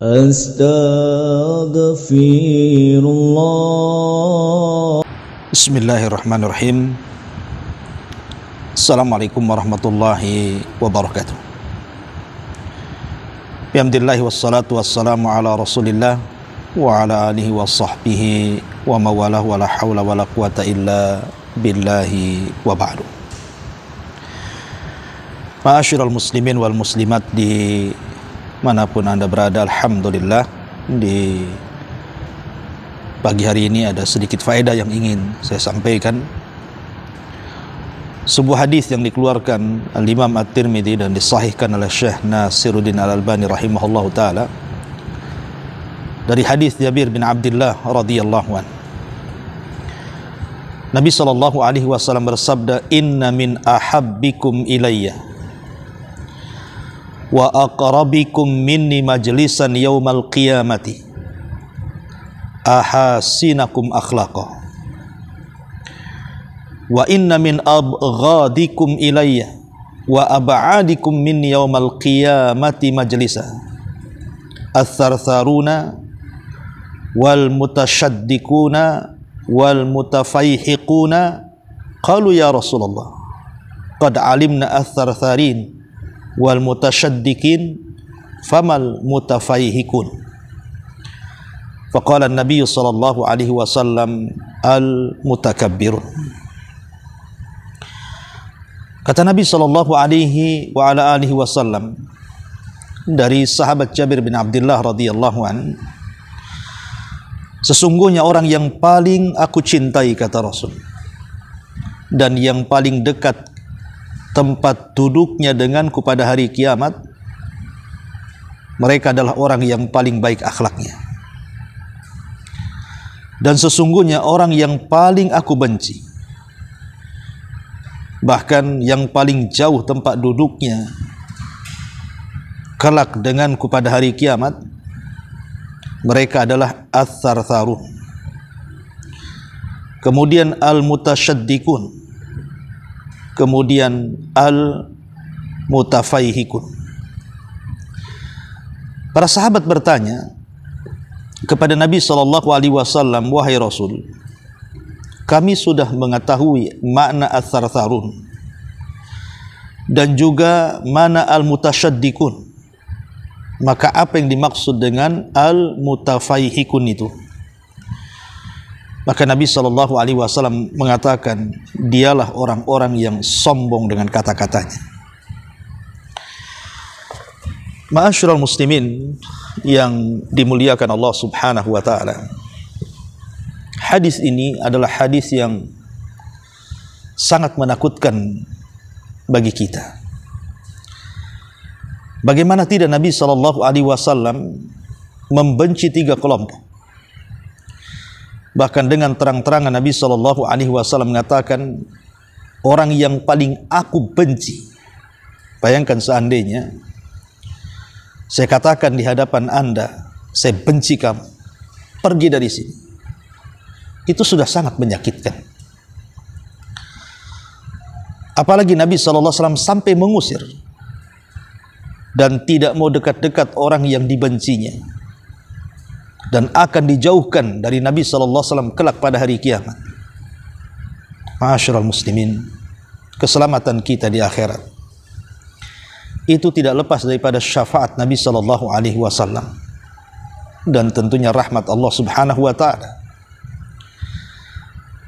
Astaghfirullah. Bismillahirrahmanirrahim. Assalamualaikum warahmatullahi wabarakatuh. Bihamdillahi wassalatu wassalamu ala rasulillah wa ala alihi wa sahbihi wa mawalah wa la hawla wa la quwata illa billahi wa ba'du. Ma'asyiral muslimin wal muslimat di manapun Anda berada, alhamdulillah di pagi hari ini ada sedikit faedah yang ingin saya sampaikan. Sebuah hadis yang dikeluarkan Al-Imam At-Tirmidzi dan disahihkan oleh Syekh Nasiruddin Al-Albani rahimahullahu taala dari hadis Jabir bin Abdullah radhiyallahu anhu. Nabi sallallahu alaihi wasallam bersabda, "Inna min ahabbikum ilayya wa aqrabikum minni majlisan yaumal qiyamati ahasinakum akhlaqa wa inna min abghadikum ilayya wa ab'adikum minni yaumal qiyamati majlisa ath-thartharuna wal mutasyaddiquna wal mutafayhiquna." Qalu ya Rasulullah, qad alimna ath-thartharin wal mutasyaddiqin famal mutafayhikun. Faqala an-nabiy sallallahu alaihi wasallam, al mutakabbirun. Kata Nabi sallallahu alaihi wa ala alihi wasallam dari sahabat Jabir bin Abdullah radhiyallahu an, sesungguhnya orang yang paling aku cintai, kata Rasul, dan yang paling dekat tempat duduknya denganku pada hari kiamat, mereka adalah orang yang paling baik akhlaknya. Dan sesungguhnya orang yang paling aku benci, bahkan yang paling jauh tempat duduknya kelak denganku pada hari kiamat, mereka adalah ath-thartharun, kemudian al-mutasyaddiqun, kemudian al-mutafayhikun. Para sahabat bertanya kepada Nabi SAW, "Wahai Rasul, kami sudah mengetahui makna ath-thartharun dan juga mana al-mutasyaddiqun. Maka apa yang dimaksud dengan al-mutafayhikun itu?" Maka Nabi SAW mengatakan, dialah orang-orang yang sombong dengan kata-katanya. Ma'asyiral muslimin yang dimuliakan Allah subhanahu wa ta'ala, hadis ini adalah hadis yang sangat menakutkan bagi kita. Bagaimana tidak Nabi SAW membenci tiga kelompok. Bahkan dengan terang-terangan Nabi SAW mengatakan, orang yang paling aku benci. Bayangkan seandainya saya katakan di hadapan Anda, saya benci kamu, pergi dari sini. Itu sudah sangat menyakitkan. Apalagi Nabi SAW sampai mengusir dan tidak mau dekat-dekat orang yang dibencinya, dan akan dijauhkan dari Nabi SAW kelak pada hari kiamat. Ma'asyiral muslimin, keselamatan kita di akhirat itu tidak lepas daripada syafaat Nabi SAW dan tentunya rahmat Allah subhanahu wa ta'ala.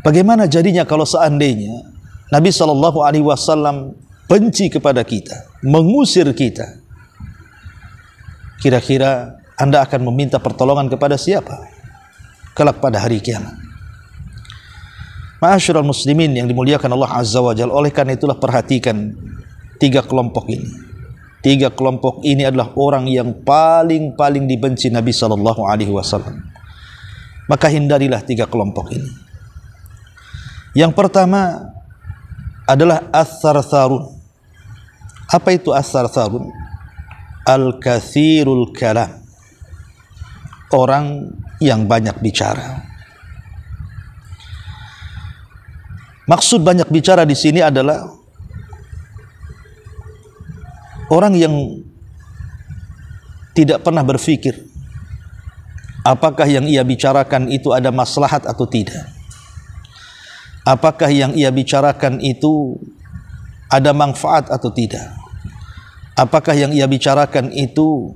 Bagaimana jadinya kalau seandainya Nabi SAW benci kepada kita, mengusir kita? Kira-kira Anda akan meminta pertolongan kepada siapa kelak pada hari kiamat? Ma'asyiral muslimin yang dimuliakan Allah Azza wa Jalla, oleh karena itulah perhatikan tiga kelompok ini. Tiga kelompok ini adalah orang yang paling dibenci Nabi SAW. Maka hindarilah tiga kelompok ini. Yang pertama adalah ath-thartharun. Apa itu ath-thartharun? Al-kathirul kalam, orang yang banyak bicara. Maksud banyak bicara di sini adalah orang yang tidak pernah berpikir Apakah yang ia bicarakan itu ada maslahat atau tidak? Apakah yang ia bicarakan itu ada manfaat atau tidak? Apakah yang ia bicarakan itu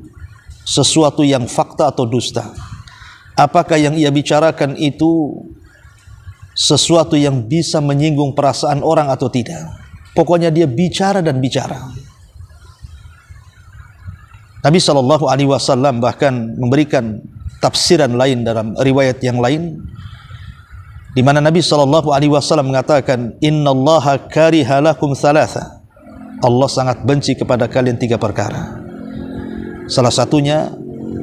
sesuatu yang fakta atau dusta? Apakah yang ia bicarakan itu sesuatu yang bisa menyinggung perasaan orang atau tidak? Pokoknya dia bicara dan bicara. Nabi SAW bahkan memberikan tafsiran lain dalam riwayat yang lain, di mana Nabi SAW mengatakan, Innallaha kariha lakum thalatha. Allah sangat benci kepada kalian 3 perkara. Salah satunya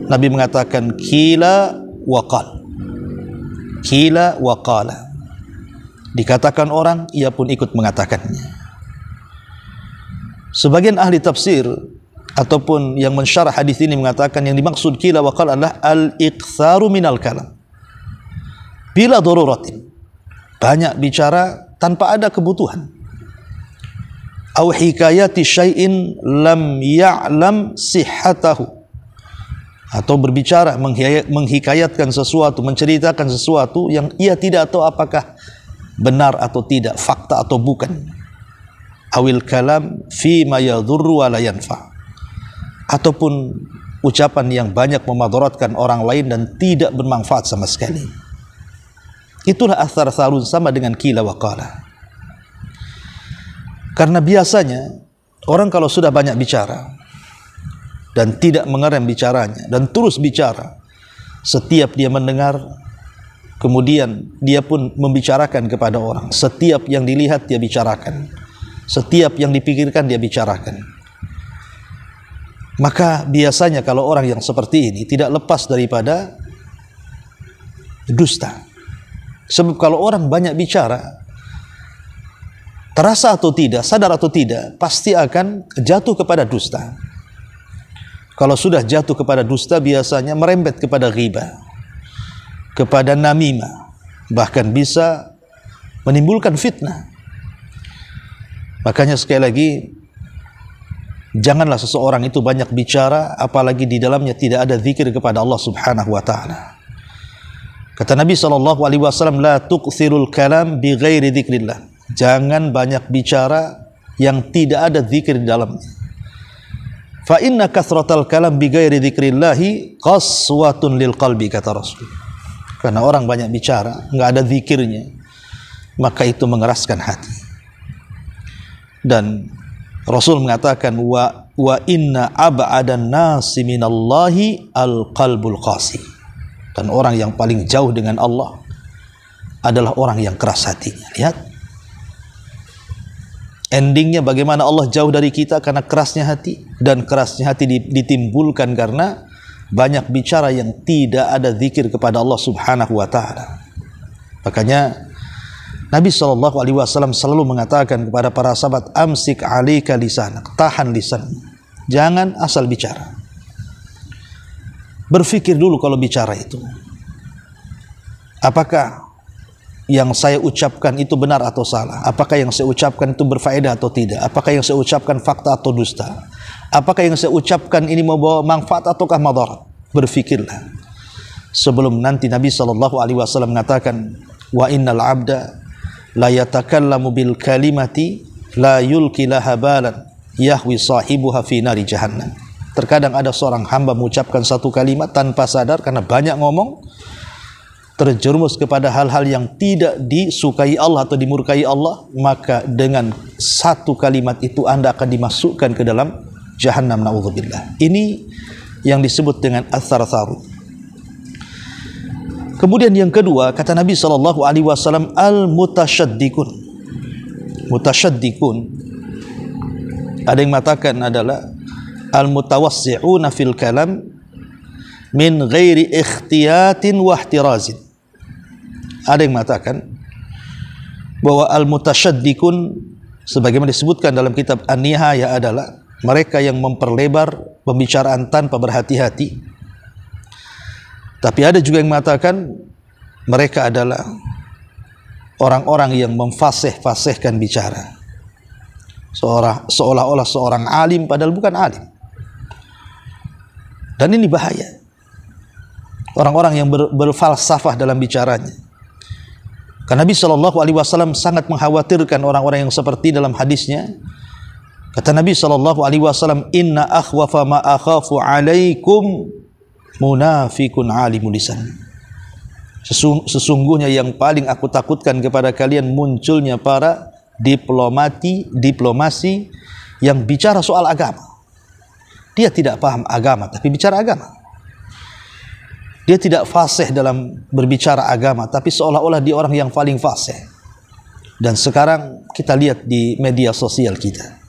Nabi mengatakan kila wa qal. Kila wa qala. Dikatakan orang, ia pun ikut mengatakannya. Sebagian ahli tafsir ataupun yang mensyarah hadis ini mengatakan yang dimaksud kila wa qala adalah al-iktsaru minal kalam bila daruratin, banyak bicara tanpa ada kebutuhan. Au hikayati syai'in lam ya'lam sihhatahu, atau berbicara menghikayatkan sesuatu, menceritakan sesuatu yang ia tidak tahu apakah benar atau tidak, fakta atau bukan. Awil kalam fi ma yadhurru wa la yanfa, ataupun ucapan yang banyak memadaratkan orang lain dan tidak bermanfaat sama sekali. Itulah athar tharun, sama dengan kila wa qala. Karena biasanya orang kalau sudah banyak bicara dan tidak mengerem bicaranya dan terus bicara, setiap dia mendengar kemudian dia pun membicarakan kepada orang. Setiap yang dilihat dia bicarakan, setiap yang dipikirkan dia bicarakan. Maka biasanya kalau orang yang seperti ini tidak lepas daripada dusta. Sebab kalau orang banyak bicara, terasa atau tidak, sadar atau tidak, pasti akan jatuh kepada dusta. Kalau sudah jatuh kepada dusta, biasanya merembet kepada ghibah, kepada namimah, bahkan bisa menimbulkan fitnah. Makanya sekali lagi, janganlah seseorang itu banyak bicara, apalagi di dalamnya tidak ada zikir kepada Allah Subhanahu wa taala. Kata Nabi SAW, la tuqthirul kalam bi ghairi dzikrillah. Jangan banyak bicara yang tidak ada zikir di dalamnya. Fa inna kathratal kalam bi ghairi dzikrillahi qaswatun lil qalbi, kata Rasul. Karena orang banyak bicara, enggak ada zikirnya, maka itu mengeraskan hati. Dan Rasul mengatakan wa inna ab'adan nasi minallahi al-qalbul qasi. Dan orang yang paling jauh dengan Allah adalah orang yang keras hatinya. Lihat endingnya bagaimana Allah jauh dari kita, karena kerasnya hati. Dan kerasnya hati ditimbulkan karena banyak bicara yang tidak ada zikir kepada Allah Subhanahu wa taala. Makanya Nabi SAW selalu mengatakan kepada para sahabat, amsik alika lisanak, tahan lisan, jangan asal bicara. Berfikir dulu kalau bicara itu, apakah yang saya ucapkan itu benar atau salah? Apakah yang saya ucapkan itu berfaedah atau tidak? Apakah yang saya ucapkan fakta atau dusta? Apakah yang saya ucapkan ini membawa manfaat ataukah madarat? Berfikirlah sebelum nanti. Nabi SAW mengatakan, wa innal abda la yatakallamu bil kalimati la yulki laha balan yahwi sahibuha fi nari jahannam. Terkadang ada seorang hamba mengucapkan satu kalimat tanpa sadar, karena banyak ngomong, terjerumus kepada hal-hal yang tidak disukai Allah atau dimurkai Allah, maka dengan satu kalimat itu Anda akan dimasukkan ke dalam jahannam, na'udzubillah. Ini yang disebut dengan athar tharu. Kemudian yang kedua, kata Nabi SAW, al-mutasyaddikun. Mutasyaddikun, ada yang mengatakan adalah al-mutawassi'una fil kalam min ghairi ikhtiyatin wa ihtirazin. Ada yang mengatakan bahwa al-mutasyaddikun, sebagaimana disebutkan dalam kitab An-Nihayah, adalah mereka yang memperlebar pembicaraan tanpa berhati-hati. Tapi ada juga yang mengatakan mereka adalah orang-orang yang memfasih-fasihkan bicara, seolah-olah seorang alim padahal bukan alim. Dan ini bahaya. orang-orang yang berfalsafah dalam bicaranya. Karena Nabi SAW sangat mengkhawatirkan orang-orang yang seperti dalam hadisnya. Kata Nabi SAW, inna akhwafa ma akhafu alaikum munafikun alimul lisan. Sesungguhnya yang paling aku takutkan kepada kalian munculnya para diplomasi yang bicara soal agama. Dia tidak paham agama tapi bicara agama. Dia tidak fasih dalam berbicara agama tapi seolah-olah dia orang yang paling fasih. Dan sekarang kita lihat di media sosial kita,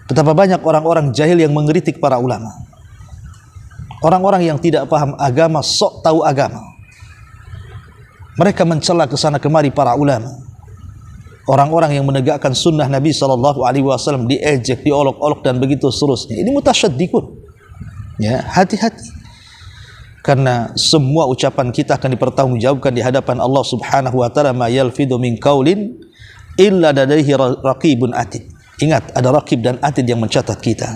betapa banyak orang-orang jahil yang mengkritik para ulama. Orang-orang yang tidak paham agama, sok tahu agama. Mereka mencela ke sana kemari para ulama. Orang-orang yang menegakkan sunnah Nabi SAW diejek, diolok-olok dan begitu seterusnya. Ini mutasyaddiqun. Ya, hati-hati. Karena semua ucapan kita akan dipertanggungjawabkan di hadapan Allah Subhanahu wa taala. Ma yalfidu min qaulin illa ladaihi raqibun atid. Ingat, ada raqib dan atid yang mencatat kita.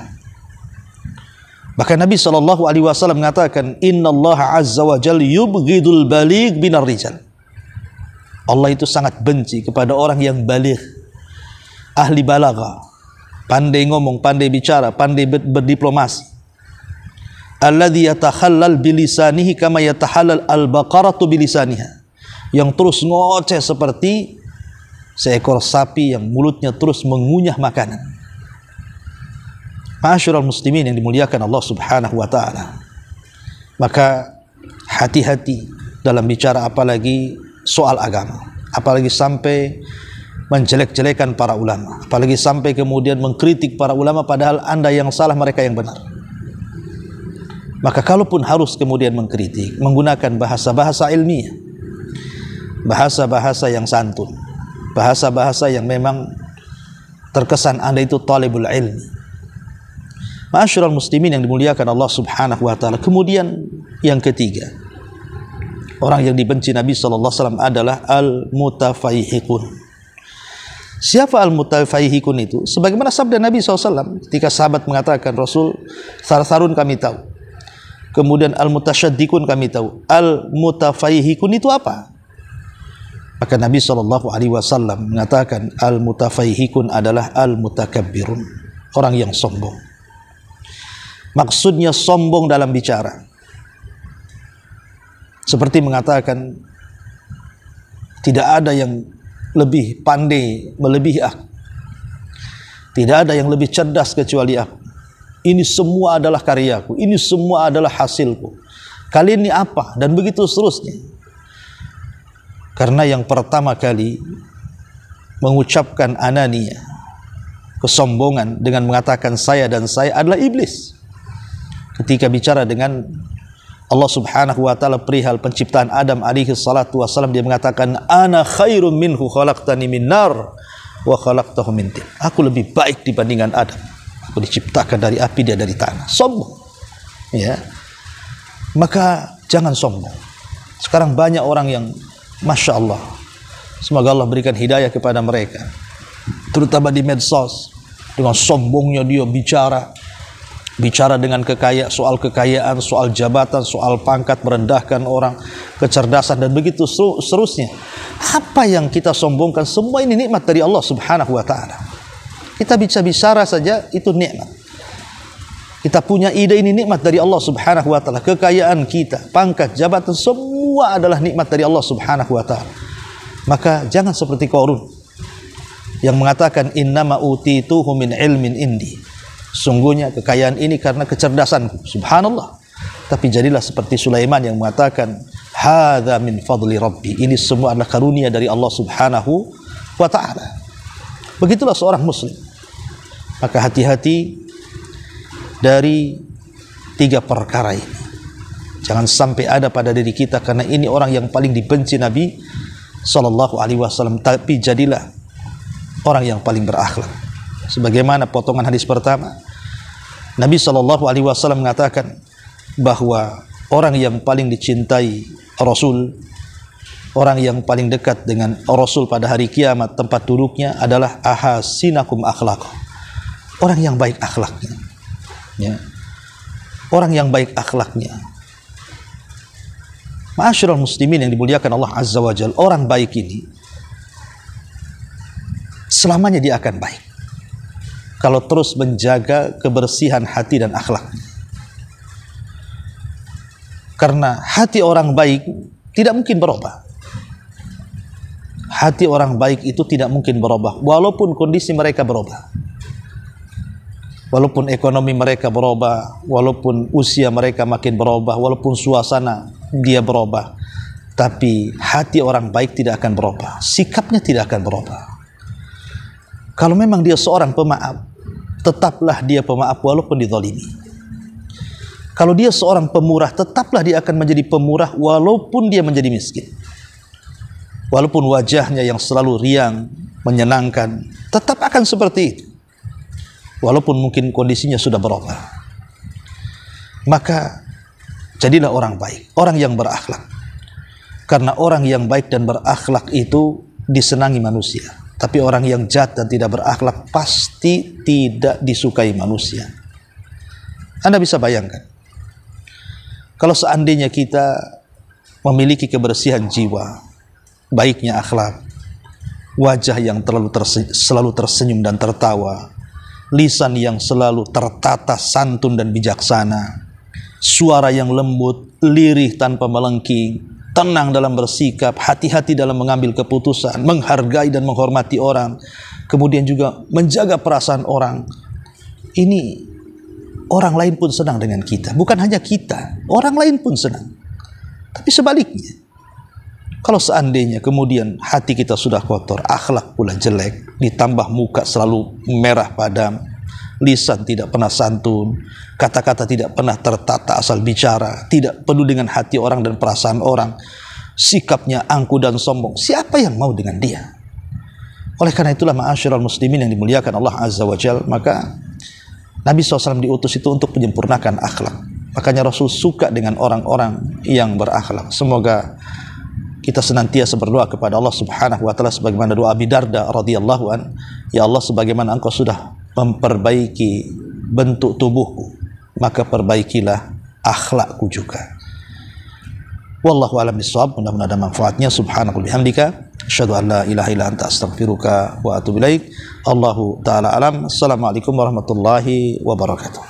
Bahkan Nabi SAW mengatakan, Inna Allah Azza wa Jal yubghidul baligh binar rijal. Allah itu sangat benci kepada orang yang baligh, ahli balagha, pandai ngomong, pandai bicara, pandai berdiplomasi. Alladhi yatakhallal bilisanihi kama yatakhallal al-baqaratu bilisaniha. Yang terus ngoceh seperti seekor sapi yang mulutnya terus mengunyah makanan. Ma'asyiral muslimin yang dimuliakan Allah Subhanahu wa taala. Maka hati-hati dalam bicara, apalagi soal agama, apalagi sampai menjelek-jelekan para ulama, apalagi sampai kemudian mengkritik para ulama padahal Anda yang salah, mereka yang benar. Maka kalaupun harus kemudian mengkritik, menggunakan bahasa-bahasa ilmiah, bahasa-bahasa yang santun, bahasa-bahasa yang memang terkesan Anda itu talibul ilmi. Ma'asyiral muslimin yang dimuliakan Allah Subhanahu wa taala. Kemudian yang ketiga, orang yang dibenci Nabi SAW adalah al-mutafaihiqun. Siapa al-mutafaihiqun itu? Sebagaimana sabda Nabi SAW ketika sahabat mengatakan, Rasul, sarsarun kami tahu, kemudian al-mutasyaddiqun kami tahu, al-mutafaihiqun itu apa? Maka Nabi SAW mengatakan, al-mutafaihiqun adalah al-mutakabbirun, orang yang sombong. Maksudnya sombong dalam bicara, seperti mengatakan tidak ada yang lebih pandai melebihi aku, tidak ada yang lebih cerdas kecuali aku, ini semua adalah karyaku, ini semua adalah hasilku, kalian ini apa, dan begitu seterusnya. Karena yang pertama kali mengucapkan anania, kesombongan dengan mengatakan saya dan saya adalah iblis. Ketika bicara dengan Allah Subhanahu wa taala perihal penciptaan Adam alaihi salatu wasallam, dia mengatakan ana khairum minhu khalaqtani min nar wa khalaqtahu min tin. Aku lebih baik dibandingkan Adam. Aku diciptakan dari api, dia dari tanah. Sombong. Ya. Maka jangan sombong. Sekarang banyak orang yang Masya Allah, semoga Allah berikan hidayah kepada mereka, terutama di medsos, dengan sombongnya dia bicara dengan soal kekayaan, soal jabatan, soal pangkat, merendahkan orang, kecerdasan dan begitu seterusnya. Apa yang kita sombongkan, semua ini nikmat dari Allah Subhanahu wa taala. Kita bicara saja itu nikmat. Kita punya ide, ini nikmat dari Allah Subhanahu wa taala. Kekayaan kita, pangkat, jabatan, semua adalah nikmat dari Allah Subhanahu wa taala. Maka jangan seperti Qarun yang mengatakan innama utituhu min ilmin indi. Sungguhnya kekayaan ini karena kecerdasanku. Subhanallah. Tapi jadilah seperti Sulaiman yang mengatakan hadza min fadli rabbi. Ini semua adalah karunia dari Allah Subhanahu wa taala. Begitulah seorang muslim. Maka hati-hati dari tiga perkara ini. Jangan sampai ada pada diri kita, karena ini orang yang paling dibenci Nabi SAW. Tapi jadilah orang yang paling berakhlak. Sebagaimana potongan hadis pertama, Nabi SAW mengatakan bahwa orang yang paling dicintai Rasul, orang yang paling dekat dengan Rasul pada hari kiamat, tempat duduknya adalah ahasinakum akhlaq, orang yang baik akhlaknya. Ya. Orang yang baik akhlaknya. Ma'asyiral muslimin yang dimuliakan Allah Azza wa Jalla, orang baik ini selamanya dia akan baik kalau terus menjaga kebersihan hati dan akhlak. Karena hati orang baik tidak mungkin berubah. Hati orang baik itu tidak mungkin berubah walaupun kondisi mereka berubah, walaupun ekonomi mereka berubah, walaupun usia mereka makin berubah, walaupun suasana dia berubah. Tapi hati orang baik tidak akan berubah, sikapnya tidak akan berubah. Kalau memang dia seorang pemaaf, tetaplah dia pemaaf walaupun dizalimi. Kalau dia seorang pemurah, tetaplah dia akan menjadi pemurah walaupun dia menjadi miskin. Walaupun wajahnya yang selalu riang, menyenangkan, tetap akan seperti itu. Walaupun mungkin kondisinya sudah berubah. Maka jadilah orang baik, orang yang berakhlak. Karena orang yang baik dan berakhlak itu disenangi manusia. Tapi orang yang jahat dan tidak berakhlak pasti tidak disukai manusia. Anda bisa bayangkan, kalau seandainya kita memiliki kebersihan jiwa, baiknya akhlak, wajah yang selalu tersenyum dan tertawa, lisan yang selalu tertata santun dan bijaksana, suara yang lembut, lirih tanpa melengking, tenang dalam bersikap, hati-hati dalam mengambil keputusan, menghargai dan menghormati orang, kemudian juga menjaga perasaan orang. Ini orang lain pun senang dengan kita. Bukan hanya kita, orang lain pun senang. Tapi sebaliknya, kalau seandainya kemudian hati kita sudah kotor, akhlak pula jelek, ditambah muka selalu merah padam, lisan tidak pernah santun, kata-kata tidak pernah tertata asal bicara, tidak peduli dengan hati orang dan perasaan orang, sikapnya angkuh dan sombong, siapa yang mau dengan dia? Oleh karena itulah ma'asyiral muslimin yang dimuliakan Allah Azza wa Jalla, maka Nabi SAW diutus itu untuk menyempurnakan akhlak. Makanya Rasul suka dengan orang-orang yang berakhlak. Semoga kita senantiasa berdoa kepada Allah Subhanahu wa taala sebagaimana doa Abi Darda radhiyallahu an, ya Allah, sebagaimana Engkau sudah memperbaiki bentuk tubuhku, maka perbaikilah akhlakku juga. Wallahu a'lam bishawab. Mudah-mudahan ada manfaatnya. Subhanakallahumma bihamdika asyhadu an la ilaha illa anta astaghfiruka wa atubu ilaik. Allahu taala alam. Assalamualaikum warahmatullahi wabarakatuh.